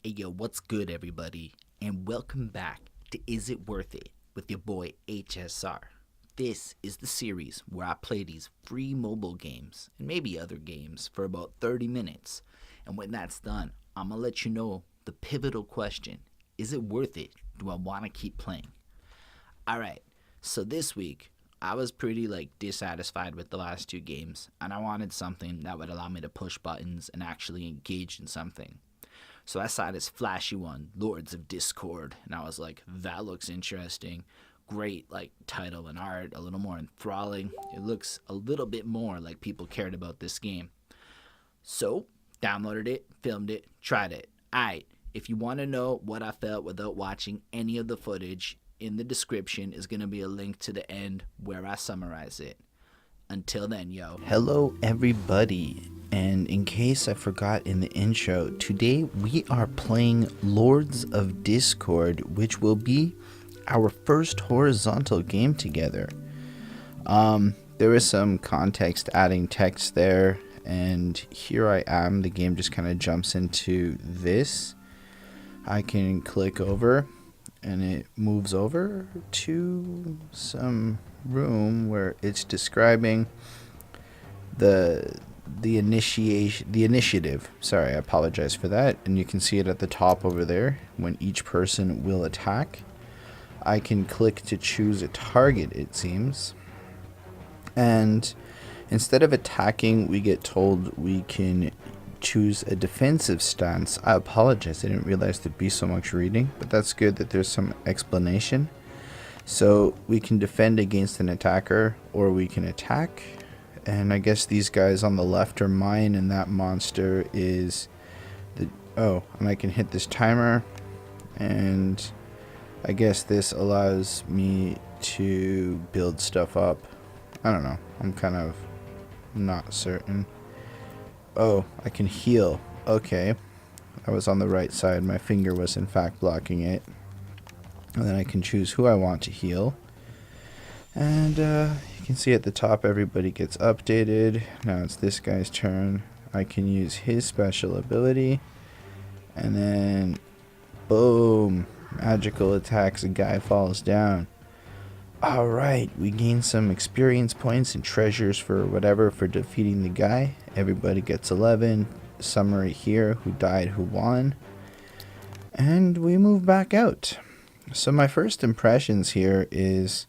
Hey yo, what's good everybody? And welcome back to Is It Worth It with your boy HSR. This is the series where I play these free mobile games and maybe other games for about 30 minutes. And when that's done, I'm gonna let you know the pivotal question. Is it worth it? Do I wanna keep playing? Alright, so this week I was pretty dissatisfied with the last two games and I wanted something that would allow me to push buttons and actually engage in something. So I saw this flashy one, Lords of Discord, and I was like, that looks interesting. Great, title and art, a little more enthralling. It looks a little bit more like people cared about this game. So, downloaded it, filmed it, tried it. Alright, if you want to know what I felt without watching any of the footage, in the description is going to be a link to the end where I summarize it. Until then, yo. Hello, everybody. And in case I forgot in the intro, today we are playing Lords of Discord, which will be our first horizontal game together. There is some context adding text there, and here I am. The game just kind of jumps into this. I can click over, and it moves over to some room where it's describing the initiative. Sorry, I apologize for that. And you can see it at the top over there when each person will attack. I can click to choose a target, it seems. And instead of attacking, we get told we can choose a defensive stance. I apologize, I didn't realize there'd be so much reading, but that's good that there's some explanation. So we can defend against an attacker, or we can attack. And I guess these guys on the left are mine, and that monster is the... Oh, and I can hit this timer, and I guess this allows me to build stuff up. I don't know, I'm kind of not certain. Oh, I can heal. Okay, I was on the right side. My finger was in fact blocking it. And then I can choose who I want to heal. And you can see at the top everybody gets updated. Now it's this guy's turn. I can use his special ability. And then, boom, magical attacks, a guy falls down. Alright, we gain some experience points and treasures for whatever for defeating the guy. Everybody gets 11. Summary here, who died, who won. And we move back out. So my first impressions here is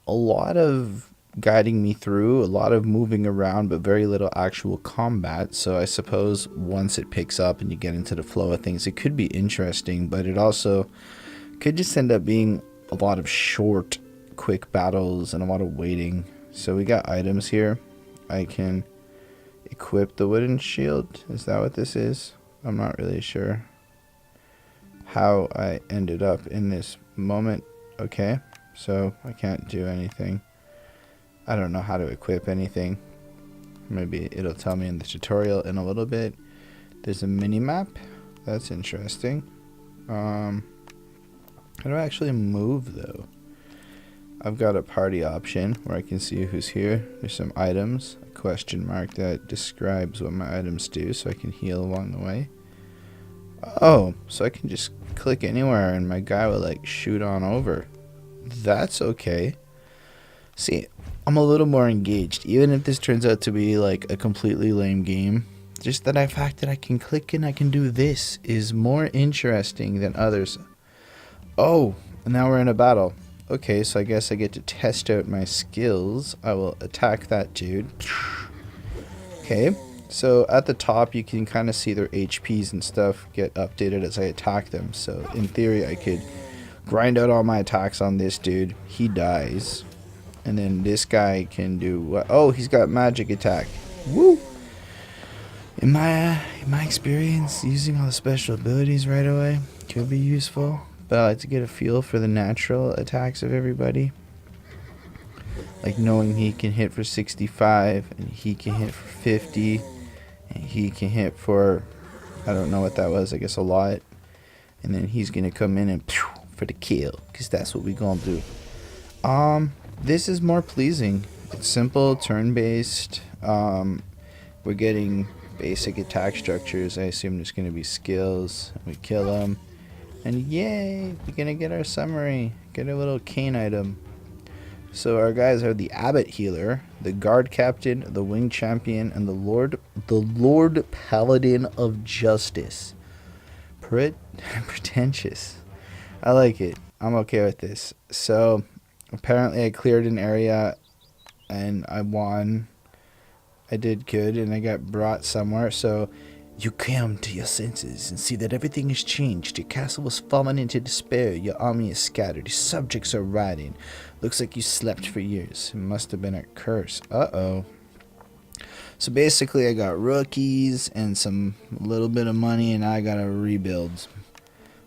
a lot of guiding me through, a lot of moving around, but very little actual combat. So I suppose once it picks up and you get into the flow of things, it could be interesting, but it also could just end up being a lot of short, quick battles and a lot of waiting. So we got items here. I can equip the wooden shield. Is that what this is? I'm not really sure how I ended up in this moment. Okay, so I can't do anything. I don't know how to equip anything. Maybe it'll tell me in the tutorial in a little bit. There's a mini map. That's interesting. How do I actually move though? I've got a party option where I can see who's here. There's some items, a question mark that describes what my items do, so I can heal along the way. Oh, so I can just click anywhere and my guy will shoot on over. That's okay. See, I'm a little more engaged, even if this turns out to be a completely lame game. Just the fact that I can click and I can do this is more interesting than others. Oh, and now we're in a battle. Okay, so I guess I get to test out my skills. I will attack that dude. Okay. So at the top you can kind of see their HPs and stuff get updated as I attack them. So in theory I could grind out all my attacks on this dude. He dies. And then this guy can do what? Oh, he's got magic attack. Woo! In my experience, using all the special abilities right away could be useful. But I like to get a feel for the natural attacks of everybody. Like knowing he can hit for 65 and he can hit for 50. And he can hit for, I don't know what that was, I guess a lot. And then he's going to come in and for the kill, because that's what we going to do. This is more pleasing. It's simple, turn-based. We're getting basic attack structures. I assume there's going to be skills. We kill them. And yay! We're going to get our summary. Get a little cane item. So our guys are the Abbot Healer, the Guard Captain, the Wing Champion, and the Lord Paladin of Justice. Pretentious. I like it. I'm okay with this. So apparently I cleared an area and I won. I did good and I got brought somewhere. So you come to your senses and see that everything has changed. Your castle was fallen into despair. Your army is scattered. Your subjects are rioting. Looks like you slept for years. It must have been a curse. Uh-oh. So basically I got rookies and some little bit of money and I got to rebuild.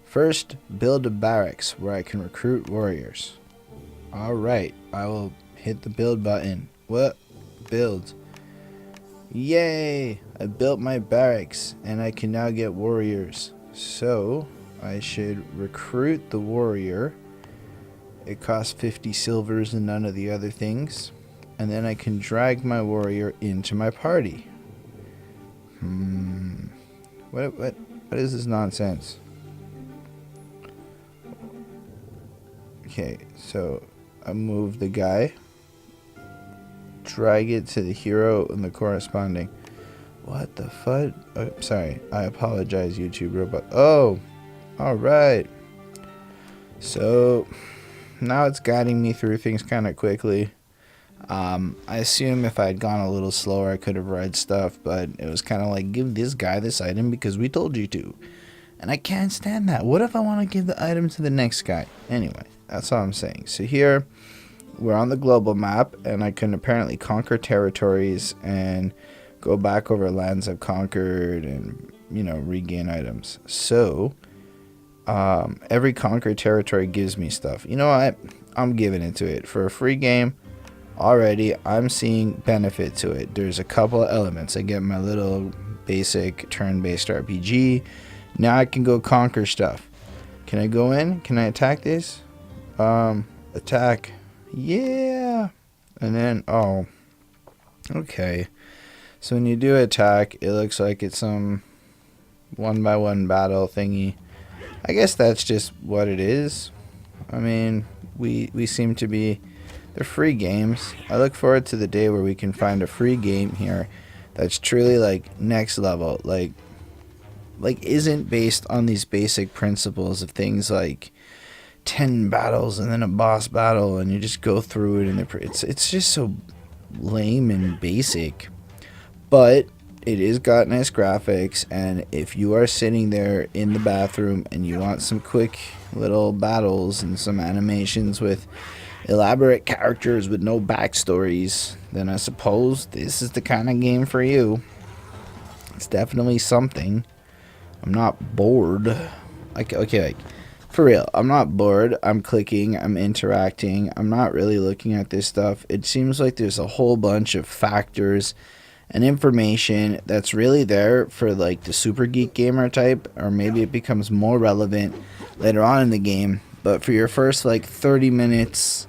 First, build a barracks where I can recruit warriors. Alright, I will hit the build button. What? Build. Yay! I built my barracks and I can now get warriors. So, I should recruit the warrior. It costs 50 silvers and none of the other things. And then I can drag my warrior into my party. What is this nonsense? Okay, so I move the guy. Drag it to the hero and the corresponding. What the fud? Oh, sorry, I apologize, YouTube robot. Oh, alright. So now it's guiding me through things kind of quickly. I assume if I had gone a little slower I could have read stuff, but it was kind of like, give this guy this item because we told you to. And I can't stand that. What if I want to give the item to the next guy? Anyway, that's all I'm saying. So here we're on the global map and I can apparently conquer territories and go back over lands I've conquered and, you know, regain items. So every conquered territory gives me stuff. You know what? I'm giving it to it. For a free game, already I'm seeing benefit to it. There's a couple of elements. I get my little basic turn-based RPG. Now I can go conquer stuff. Can I go in? Can I attack this? Attack. Yeah. And then, oh, okay. So when you do attack, it looks like it's some one-by-one battle thingy. I guess that's just what it is. I mean, we seem to be, they're free games. I look forward to the day where we can find a free game here that's truly like next level, like isn't based on these basic principles of things like 10 battles and then a boss battle and you just go through it and it's just so lame and basic. But it is got nice graphics, and if you are sitting there in the bathroom and you want some quick little battles and some animations with elaborate characters with no backstories, then I suppose this is the kind of game for you. It's definitely something. I'm not bored. Okay, for real, I'm not bored. I'm clicking, I'm interacting. I'm not really looking at this stuff. It seems like there's a whole bunch of factors and information that's really there for like the super geek gamer type, or maybe it becomes more relevant later on in the game. But for your first like 30 minutes,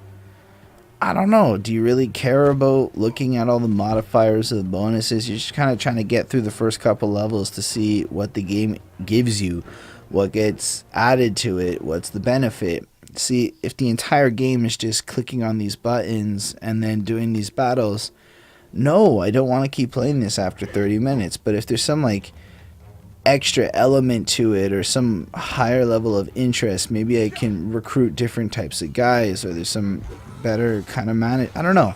I don't know, do you really care about looking at all the modifiers of the bonuses? You're just kind of trying to get through the first couple levels to see what the game gives you, what gets added to it, what's the benefit. See, if the entire game is just clicking on these buttons and then doing these battles, no, I don't want to keep playing this after 30 minutes. But if there's some like extra element to it or some higher level of interest, maybe I can recruit different types of guys, or there's some better kind of I don't know.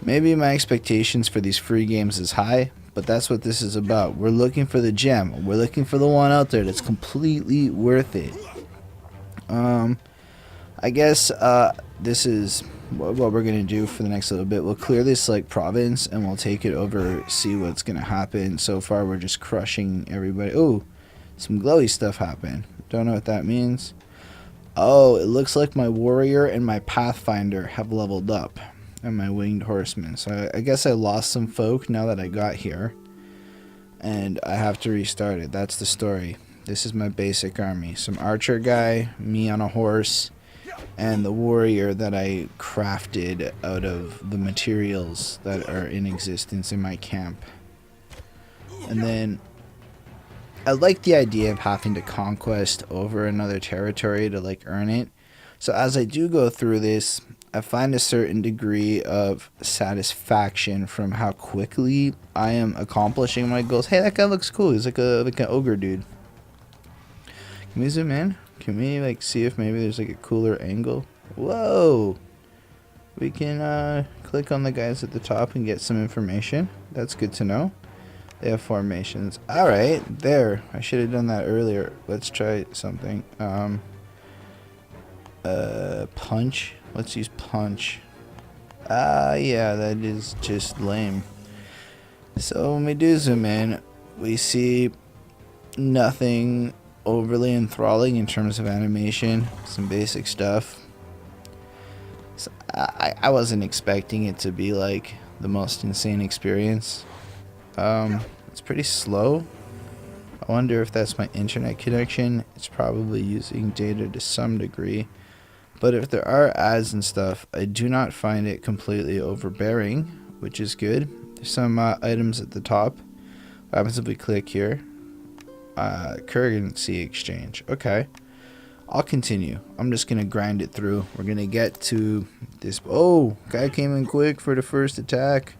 Maybe my expectations for these free games is high, but that's what this is about. We're looking for the gem. We're looking for the one out there that's completely worth it. I guess this is what we're going to do for the next little bit. We'll clear this like province and we'll take it over, see what's going to happen. So far we're just crushing everybody. Oh, some glowy stuff happened. Don't know what that means. Oh, it looks like my warrior and my pathfinder have leveled up, and my winged horseman. So I guess I lost some folk now that I got here, and I have to restart it. That's the story. This is my basic army. Some archer guy, me on a horse, and the warrior that I crafted out of the materials that are in existence in my camp. And then I like the idea of having to conquest over another territory to like earn it. So as I do go through this, I find a certain degree of satisfaction from how quickly I am accomplishing my goals. Hey, that guy looks cool. He's like an ogre dude. Can we zoom in? Can we like see if maybe there's like a cooler angle? Whoa! We can click on the guys at the top and get some information. That's good to know. They have formations. Alright, there. I should have done that earlier. Let's try something. Punch. Let's use punch. Yeah, that is just lame. So when we do zoom in, we see nothing overly enthralling in terms of animation. Some basic stuff. So I wasn't expecting it to be like the most insane experience. It's pretty slow. I wonder if that's my internet connection. It's probably using data to some degree. But if there are ads and stuff, I do not find it completely overbearing, which is good. There's some items at the top. What happens if we click here? Currency exchange. Okay. I'll continue. I'm just going to grind it through. We're going to get to this. Oh, guy came in quick for the first attack.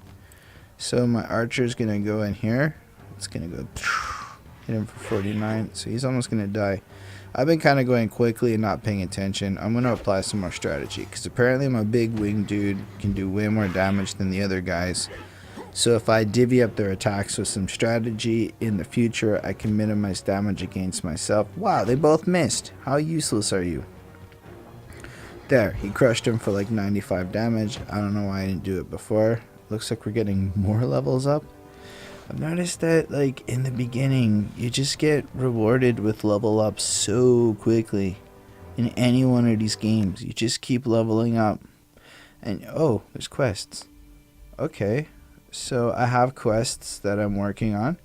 So my archer is going to go in here. It's going to go hit him for 49. So he's almost going to die. I've been kind of going quickly and not paying attention. I'm going to apply some more strategy. Because apparently my big wing dude can do way more damage than the other guys. So if I divvy up their attacks with some strategy in the future, I can minimize damage against myself. Wow, they both missed. How useless are you? There, he crushed him for like 95 damage. I don't know why I didn't do it before. Looks like we're getting more levels up. I've noticed that like in the beginning, you just get rewarded with level up so quickly. In any one of these games, you just keep leveling up. And oh, there's quests. Okay. So I have quests that I'm working on.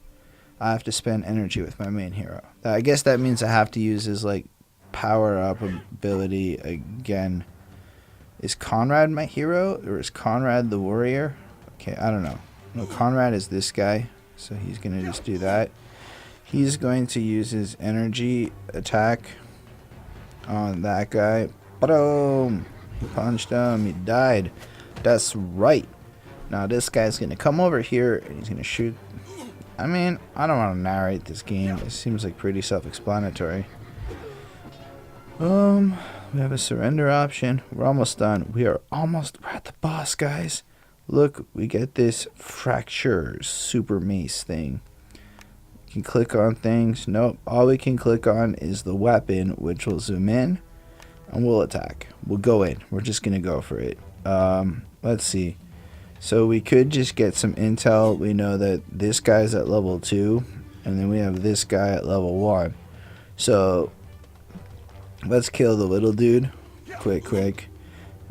I have to spend energy with my main hero. I guess that means I have to use his like power up ability again. Is Conrad my hero or is Conrad the warrior? Okay, I don't know. No, Conrad is this guy. So he's going to just do that. He's going to use his energy attack on that guy. Boom! He punched him. He died. That's right. Now this guy's going to come over here and he's going to shoot. I mean, I don't want to narrate this game. It seems like pretty self-explanatory. We have a surrender option. We're almost done. We're at the boss, guys. Look, we get this fracture super mace thing. We can click on things. Nope. All we can click on is the weapon, which will zoom in and we'll attack. We'll go in. We're just going to go for it. Let's see. So we could just get some intel. We know that this guy's at level 2 and then we have this guy at level 1. So let's kill the little dude quick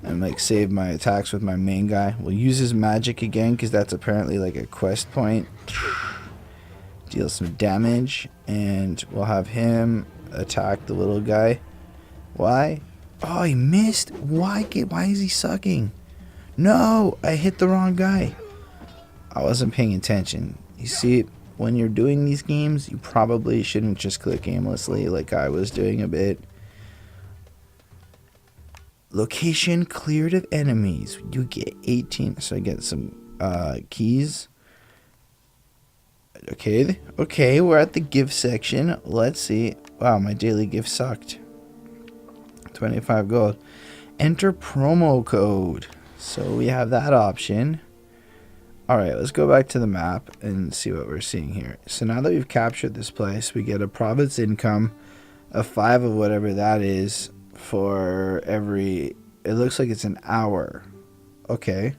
and like save my attacks with my main guy. We'll use his magic again because that's apparently like a quest point. Deal some damage and we'll have him attack the little guy. Why? Oh, he missed. Why is he sucking? No, I hit the wrong guy. I wasn't paying attention. You see, when you're doing these games, you probably shouldn't just click aimlessly like I was doing a bit. Location cleared of enemies. You get 18. So I get some keys. Okay, we're at the gift section. Let's see. Wow, my daily gift sucked. 25 gold. Enter promo code. So we have that option. Alright, let's go back to the map and see what we're seeing here. So now that we've captured this place, we get a province income of 5 of whatever that is for every... It looks like it's an hour. Okay.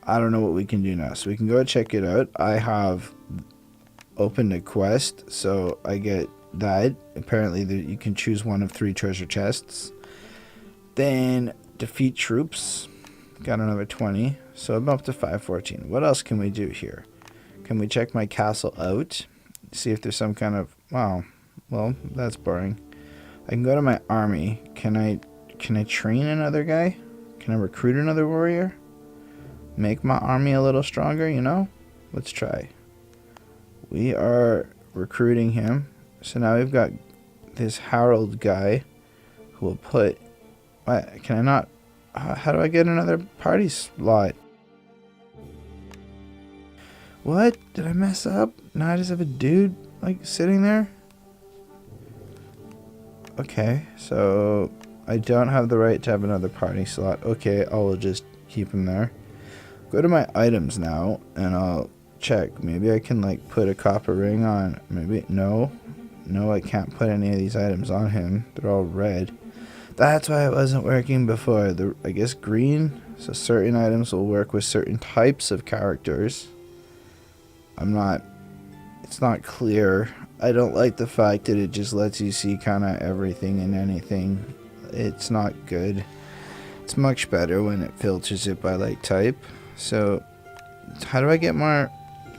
I don't know what we can do now. So we can go check it out. I have opened a quest, so I get that. Apparently you can choose one of 3 treasure chests. Then defeat troops. Got another 20. So I'm up to 514. What else can we do here? Can we check my castle out? See if there's some kind of... Wow. Well, that's boring. I can go to my army. Can I train another guy? Can I recruit another warrior? Make my army a little stronger, you know? Let's try. we are recruiting him. So now we've got this Harold guy who will put... What? Can I not... How do I get another party slot? What? Did I mess up? Now I just have a dude, like, sitting there? Okay, so I don't have the right to have another party slot. Okay, I will just keep him there. Go to my items now, and I'll check. Maybe I can, like, put a copper ring on. Maybe... No, I can't put any of these items on him. They're all red. That's why it wasn't working before. I guess green. So certain items will work with certain types of characters. It's not clear. I don't like the fact that it just lets you see kind of everything and anything. It's not good. It's much better when it filters it by like type. So how do I get more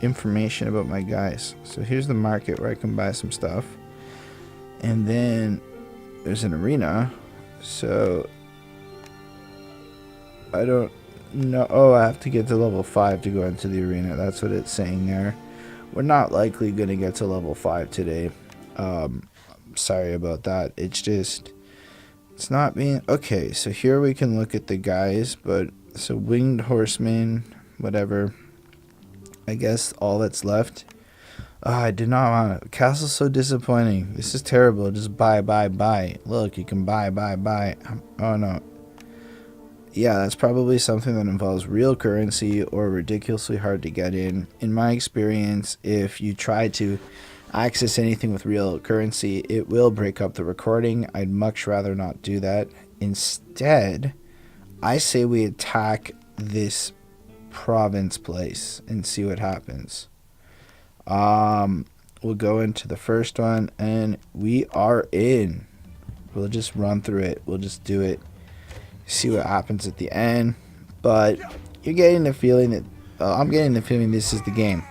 information about my guys? So here's the market where I can buy some stuff. And then there's an arena. So I don't know. Oh, I have to get to level 5 to go into the arena. That's what it's saying there. We're not likely going to get to level 5 today. Sorry about that. It's not being... Okay, so here we can look at the guys. But, so winged horseman, whatever. I guess all that's left. I did not want it. Castle's so disappointing. This is terrible. Just buy. Look, you can buy. Oh, no. Yeah, that's probably something that involves real currency or ridiculously hard to get in. In my experience, if you try to access anything with real currency, it will break up the recording. I'd much rather not do that. Instead, I say we attack this province place and see what happens. We'll go into the first one, and we are in. We'll just run through it. We'll just do it. See what happens at the end. But you're getting the feeling that... I'm getting the feeling this is the game.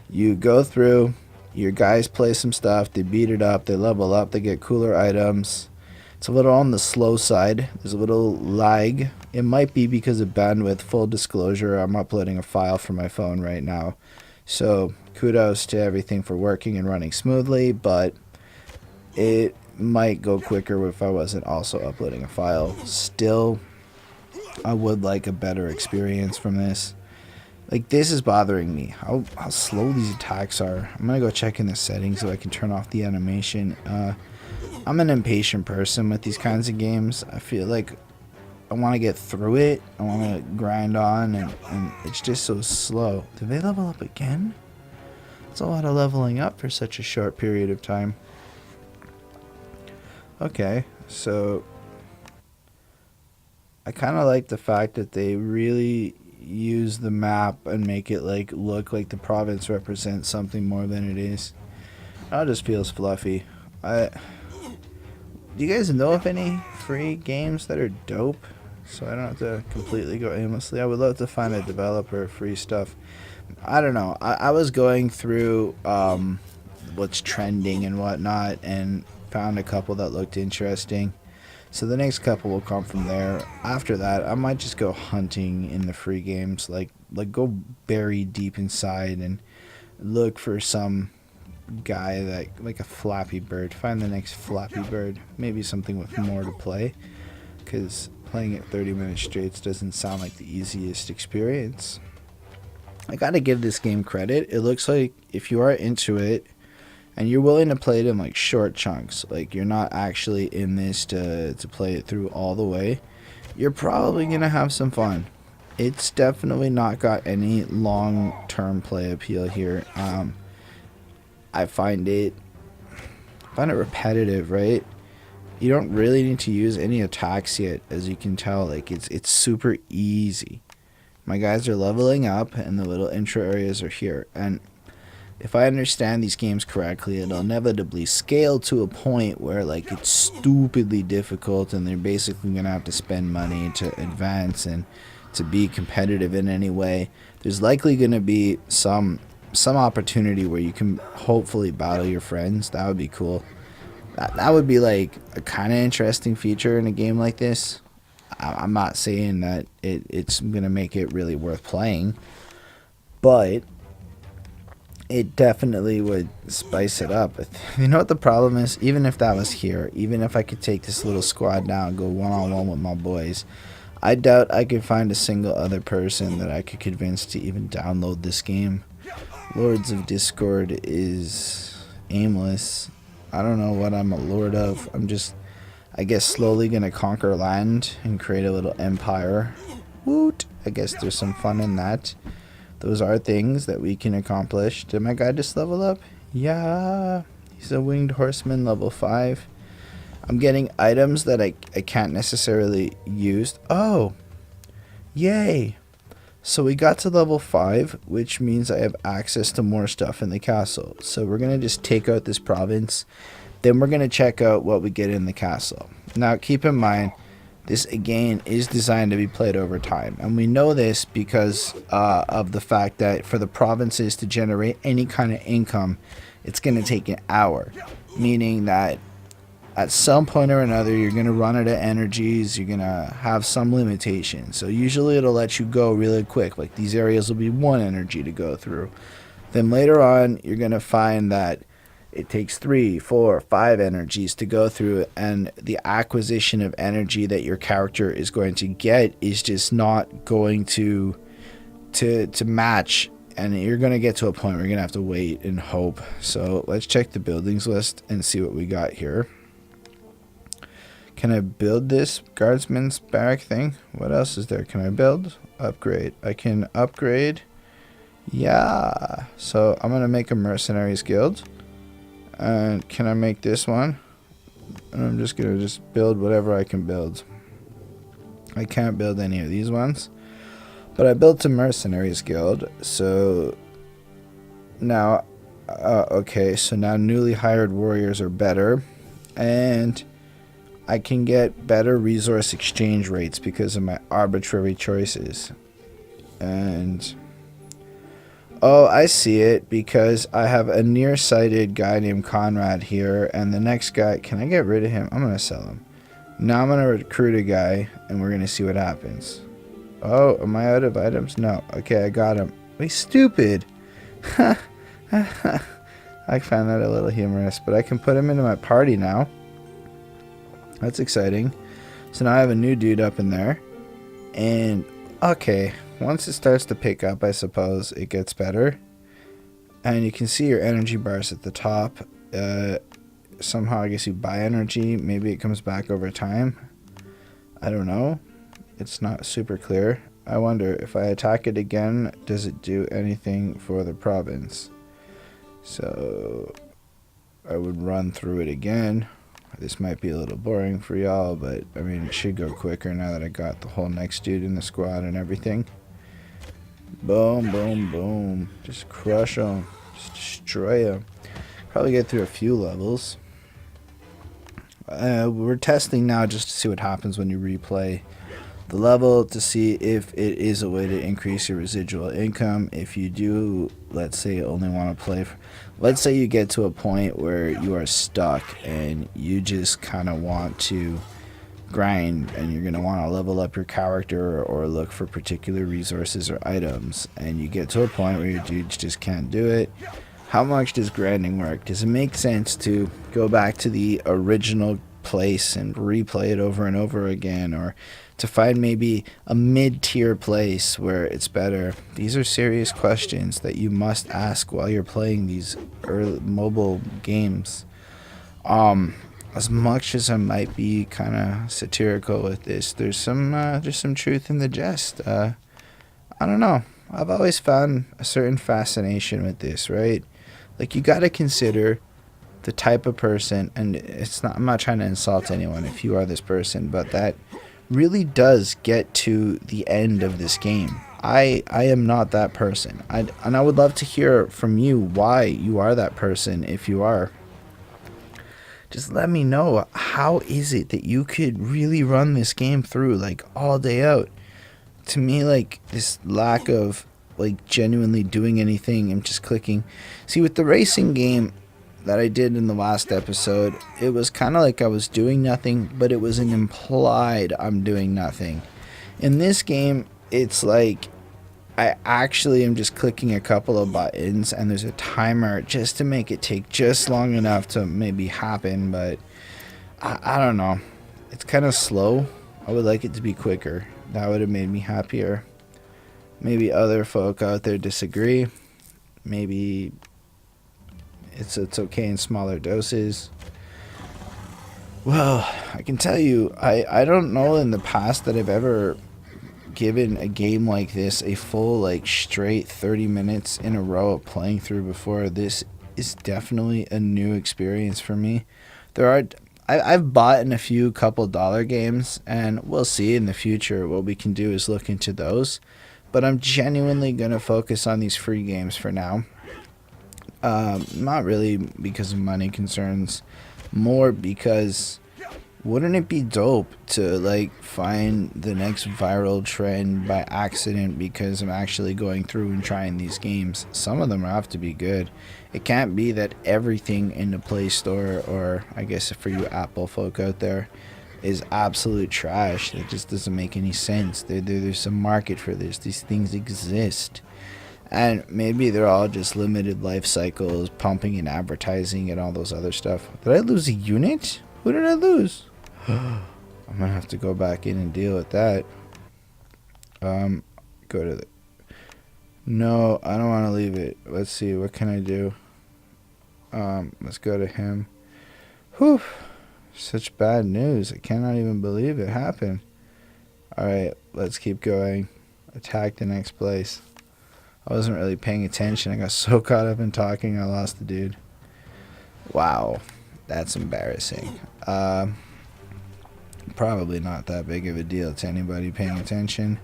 You go through, your guys play some stuff, they beat it up, they level up, they get cooler items. It's a little on the slow side. There's a little lag. It might be because of bandwidth. Full disclosure, I'm uploading a file from my phone right now. So kudos to everything for working and running smoothly, but it might go quicker if I wasn't also uploading a file. Still, I would like a better experience from this. Like, this is bothering me, how slow these attacks are. I'm gonna go check in the settings so I can turn off the animation. I'm an impatient person with these kinds of games. I feel like I want to get through it. I want to grind on, and it's just so slow. Did they level up again? It's a lot of leveling up for such a short period of time. Okay, so I kind of like the fact that they really use the map and make it like look like the province represents something more than it is. It just feels fluffy. Do you guys know of any free games that are dope? So I don't have to completely go aimlessly. I would love to find a developer of free stuff. I don't know. I was going through what's trending and whatnot, and found a couple that looked interesting. So the next couple will come from there. After that, I might just go hunting in the free games. Like go bury deep inside and look for some guy that, like a Flappy Bird. Find the next Flappy Bird. Maybe something with more to play. Because playing it 30 minutes straight doesn't sound like the easiest experience. I gotta give this game credit. It looks like if you are into it and you're willing to play it in like short chunks, like you're not actually in this to play it through all the way, you're probably gonna have some fun. It's definitely not got any long-term play appeal here. I find it repetitive, right? You don't really need to use any attacks yet, as you can tell. Like it's super easy. My guys are leveling up, and the little intro areas are here. And if I understand these games correctly, it'll inevitably scale to a point where like it's stupidly difficult, and they're basically gonna have to spend money to advance and to be competitive in any way. There's likely gonna be some opportunity where you can hopefully battle your friends. That would be cool. That would be like a kind of interesting feature in a game like this. I'm not saying that it's going to make it really worth playing, but it definitely would spice it up. You know what the problem is? Even if that was here, even if I could take this little squad now and go one-on-one with my boys, I doubt I could find a single other person that I could convince to even download this game. Lords of Discord is aimless. I don't know what I'm a lord of. I'm just, I guess, slowly gonna conquer land and create a little empire. Woot! I guess there's some fun in that. Those are things that we can accomplish. Did my guy just level up? Yeah. He's a winged horseman, level 5. I'm getting items that I can't necessarily use. Oh! Yay! So we got to level 5, which means I have access to more stuff in the castle. So we're going to just take out this province. Then we're going to check out what we get in the castle. Now keep in mind, this again is designed to be played over time. And we know this because of the fact that for the provinces to generate any kind of income, it's going to take an hour. Meaning that at some point or another, you're going to run out of energies. You're going to have some limitations. So usually it'll let you go really quick. Like these areas will be 1 energy to go through. Then later on, you're going to find that it takes 3, 4, 5 energies to go through. And the acquisition of energy that your character is going to get is just not going to match. And you're going to get to a point where you're going to have to wait and hope. So let's check the buildings list and see what we got here. Can I build this guardsman's barrack thing? What else is there? Can I build? Upgrade. I can upgrade. Yeah. So I'm going to make a mercenaries guild. And can I make this one? And I'm just going to just build whatever I can build. I can't build any of these ones. But I built a mercenaries guild. So now, okay. So now newly hired warriors are better. And I can get better resource exchange rates because of my arbitrary choices. And oh, I see it, because I have a nearsighted guy named Conrad here, and the next guy, can I get rid of him? I'm going to sell him. Now I'm going to recruit a guy, and we're going to see what happens. Oh, am I out of items? No. Okay, I got him. He's stupid. I found that a little humorous, but I can put him into my party now. That's exciting. So now I have a new dude up in there. And, okay, once it starts to pick up, I suppose, it gets better. And you can see your energy bars at the top. Somehow, I guess you buy energy. Maybe it comes back over time. I don't know. It's not super clear. I wonder, if I attack it again, does it do anything for the province? So I would run through it again. This might be a little boring for y'all, but I mean, it should go quicker now that I got the whole next dude in the squad and everything. Boom, boom, boom. Just crush them. Just destroy them. Probably get through a few levels. We're testing now just to see what happens when you replay the level, to see if it is a way to increase your residual income. If you do, let's say, only want to play let's say you get to a point where you are stuck and you just kind of want to grind, and you're going to want to level up your character or look for particular resources or items, and you get to a point where your dudes just can't do it. How much does grinding work? Does it make sense to go back to the original place and replay it over and over again, or to find maybe a mid-tier place where it's better? These are serious questions that you must ask while you're playing these early mobile games. As much as I might be kind of satirical with this, there's some truth in the jest. I don't know. I've always found a certain fascination with this, right? Like, you got to consider the type of person, and I'm not trying to insult anyone if you are this person, but that really does get to the end of this game. I am not that person. And I would love to hear from you why you are that person, if you are. Just let me know, how is it that you could really run this game through, like, all day out? To me, like, this lack of, like, genuinely doing anything and just clicking. See, with the racing game that I did in the last episode, it was kind of like I was doing nothing, but it was an implied I'm doing nothing. In this game, it's like I actually am just clicking a couple of buttons and there's a timer just to make it take just long enough to maybe happen, but I don't know. It's kind of slow. I would like it to be quicker. That would have made me happier. Maybe other folk out there disagree. Maybe it's okay in smaller doses. Well, I can tell you, I don't know in the past that I've ever given a game like this a full, like, straight 30 minutes in a row of playing through before. This is definitely a new experience for me. I've bought in a few couple dollar games, and we'll see in the future. What we can do is look into those, but I'm genuinely going to focus on these free games for now. Not really because of money concerns, more because wouldn't it be dope to, like, find the next viral trend by accident because I'm actually going through and trying these games? Some of them have to be good. It can't be that everything in the Play Store, or I guess for you Apple folk out there, is absolute trash. It just doesn't make any sense. There's a market for this. These things exist. And maybe they're all just limited life cycles, pumping and advertising and all those other stuff. Did I lose a unit? Who did I lose? I'm gonna have to go back in and deal with that. Go to the... No, I don't want to leave it. Let's see, what can I do? Let's go to him. Whew. Such bad news. I cannot even believe it happened. Alright, let's keep going. Attack the next place. I wasn't really paying attention. I got so caught up in talking, I lost the dude. Wow. That's embarrassing. Probably not that big of a deal to anybody paying attention.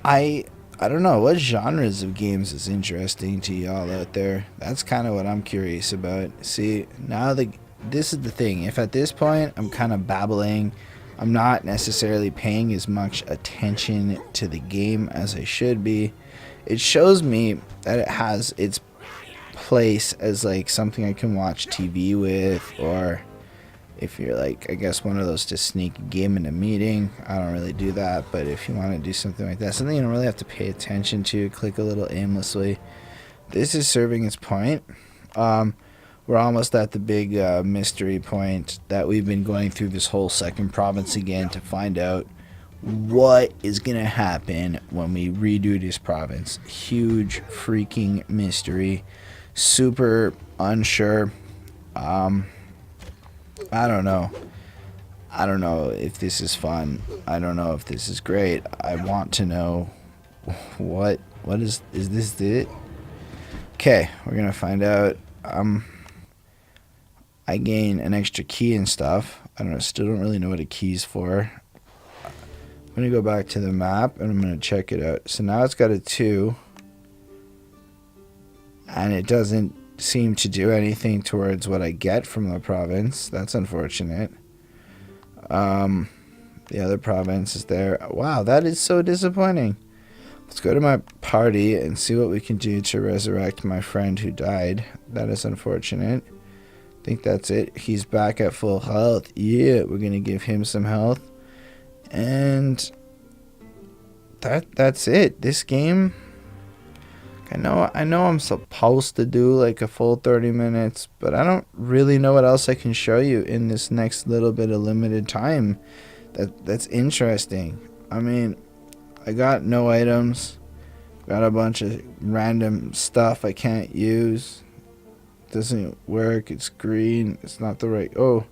I don't know, what genres of games is interesting to y'all out there? That's kind of what I'm curious about. See, now this is the thing. If at this point I'm kind of babbling, I'm not necessarily paying as much attention to the game as I should be, it shows me that it has its place as, like, something I can watch TV with, or if you're, like, I guess one of those to sneak a game in a meeting. I don't really do that, but if you want to do something like that, something you don't really have to pay attention to, click a little aimlessly, this is serving its point. We're almost at the big mystery point that we've been going through this whole second province again to find out what is going to happen when we redo this province. Huge freaking mystery. Super unsure. I don't know. I don't know if this is fun. I don't know if this is great. I want to know what is this it? Okay, we're going to find out. I gain an extra key and stuff. I don't know, still don't really know what a key's for. I'm going to go back to the map and I'm going to check it out. So now it's got a 2. And it doesn't seem to do anything towards what I get from the province. That's unfortunate. The other province is there. Wow, that is so disappointing. Let's go to my party and see what we can do to resurrect my friend who died. That is unfortunate. I think that's it. He's back at full health. Yeah, we're gonna give him some health. And that's it. This game, I know I'm supposed to do like a full 30 minutes, but I don't really know what else I can show you in this next little bit of limited time that's interesting. I mean, I got no items, got a bunch of random stuff I can't use. Doesn't work. It's green. It's not the right... Oh,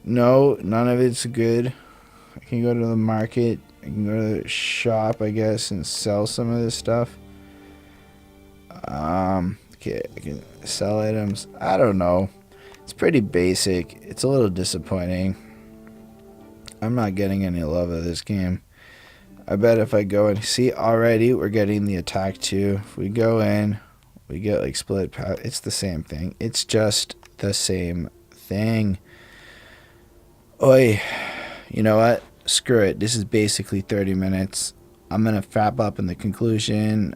no, none of it's good. I can go to the market. I can go to the shop, I guess, and sell some of this stuff. Okay, I can sell items. I don't know. It's pretty basic. It's a little disappointing. I'm not getting any love of this game. I bet if I go and see, already we're getting the attack too. If we go in, we get like split path. It's the same thing. It's just the same thing. Oi, you know what? Screw it. This is basically 30 minutes. I'm going to wrap up in the conclusion.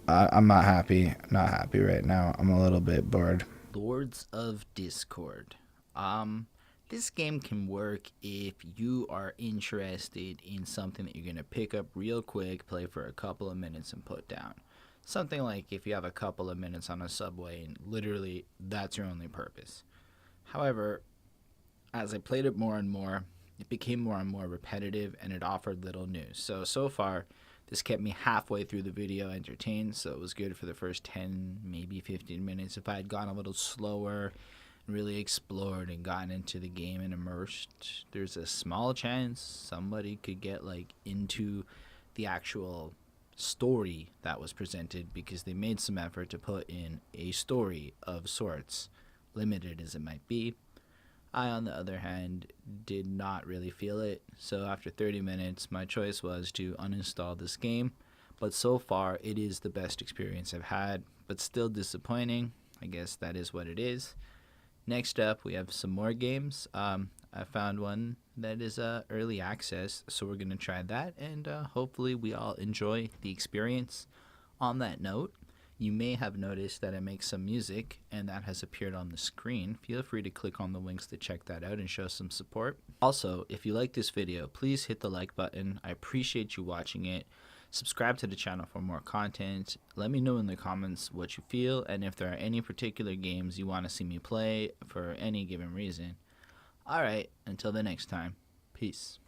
I'm not happy. Not happy right now. I'm a little bit bored. Lords of Discord. This game can work if you are interested in something that you're going to pick up real quick, play for a couple of minutes, and put down. Something like if you have a couple of minutes on a subway and literally that's your only purpose. However, as I played it more and more, it became more and more repetitive and it offered little new. So far, this kept me halfway through the video entertained, so it was good for the first 10, maybe 15 minutes. If I had gone a little slower and really explored and gotten into the game and immersed, there's a small chance somebody could get like into the actual story that was presented, because they made some effort to put in a story of sorts, limited as it might be. I, on the other hand, did not really feel it, so after 30 minutes, my choice was to uninstall this game. But so far, it is the best experience I've had, but still disappointing. I guess that is what it is. Next up, we have some more games. I found one that is early access, so we're going to try that, and hopefully we all enjoy the experience. On that note, you may have noticed that I make some music, and that has appeared on the screen. Feel free to click on the links to check that out and show some support. Also, if you like this video, please hit the like button. I appreciate you watching it. Subscribe to the channel for more content. Let me know in the comments what you feel, and if there are any particular games you want to see me play for any given reason. Alright, until the next time, peace.